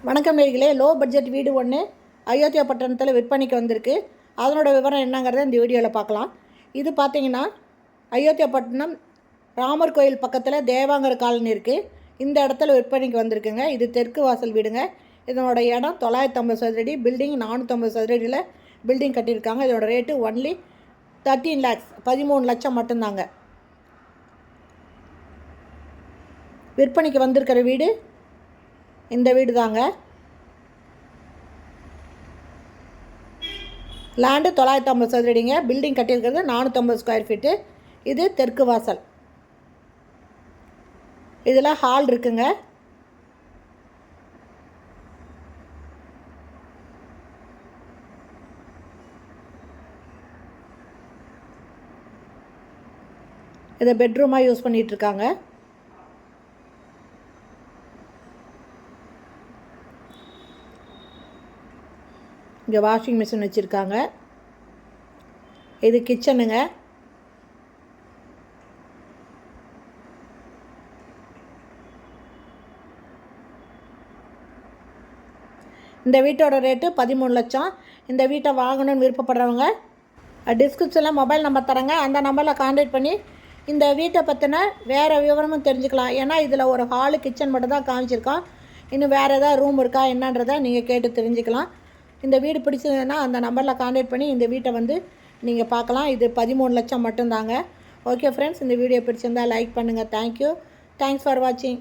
வணக்கம் நேயர்களே. Low budget வீடு ஒன்று அயோத்தியா பட்டணத்தில் விற்பனைக்கு வந்திருக்கு. அதனோட விவரம் என்னங்கிறத இந்த வீடியோவில் பார்க்கலாம். இது பார்த்திங்கன்னா அயோத்தியா பட்டணம் ராமர் கோயில் பக்கத்தில் தேவாங்கர் காலனி இருக்குது. இந்த இடத்துல விற்பனைக்கு வந்திருக்குங்க. இது தெற்கு வாசல் வீடுங்க. இதனோட இடம் 950 சதுரடி, பில்டிங் 450 சதுரடியில் பில்டிங் கட்டியிருக்காங்க. இதோட ரேட்டு ஒன்லி 13 lakhs, 13 லட்சம் மட்டும்தாங்க. விற்பனைக்கு வந்திருக்கிற வீடு இந்த வீடு தாங்க. லேண்டு 950 சதுரடிங்க. பில்டிங் கட்டியிருக்கிறது 450 ஸ்கொயர் ஃபீட்டு. இது தெற்கு வாசல். இதில் ஹால் இருக்குங்க. இதை பெட்ரூமாக யூஸ் பண்ணிகிட்ருக்காங்க. இங்கே வாஷிங் மிஷின் வச்சுருக்காங்க. இது கிச்சனுங்க. இந்த வீட்டோட ரேட்டு 13 லட்சம். இந்த வீட்டை வாங்கணும்னு விருப்பப்படுறவங்க டிஸ்கிரிப்ஷனில் மொபைல் நம்பர் தரேங்க. அந்த நம்பரில் கான்டாக்ட் பண்ணி இந்த வீட்டை பற்றின வேறு விவரமும் தெரிஞ்சுக்கலாம். ஏன்னா இதில் ஒரு ஹாலு கிச்சன் மட்டும் தான் காமிச்சிருக்கோம். இன்னும் வேறு ஏதாவது ரூம் இருக்கா என்னன்றதை நீங்கள் கேட்டு தெரிஞ்சுக்கலாம். இந்த வீடு பிடிச்சதுன்னா அந்த நம்பரில் கான்டாக்ட் பண்ணி இந்த வீட்டை வந்து நீங்கள் பார்க்கலாம். இது 13 லட்சம் மட்டும்தாங்க. ஓகே ஃப்ரெண்ட்ஸ், இந்த வீடியோ பிடிச்சிருந்தால் லைக் பண்ணுங்கள். தேங்க்யூ. தேங்க்ஸ் ஃபார் வாட்சிங்.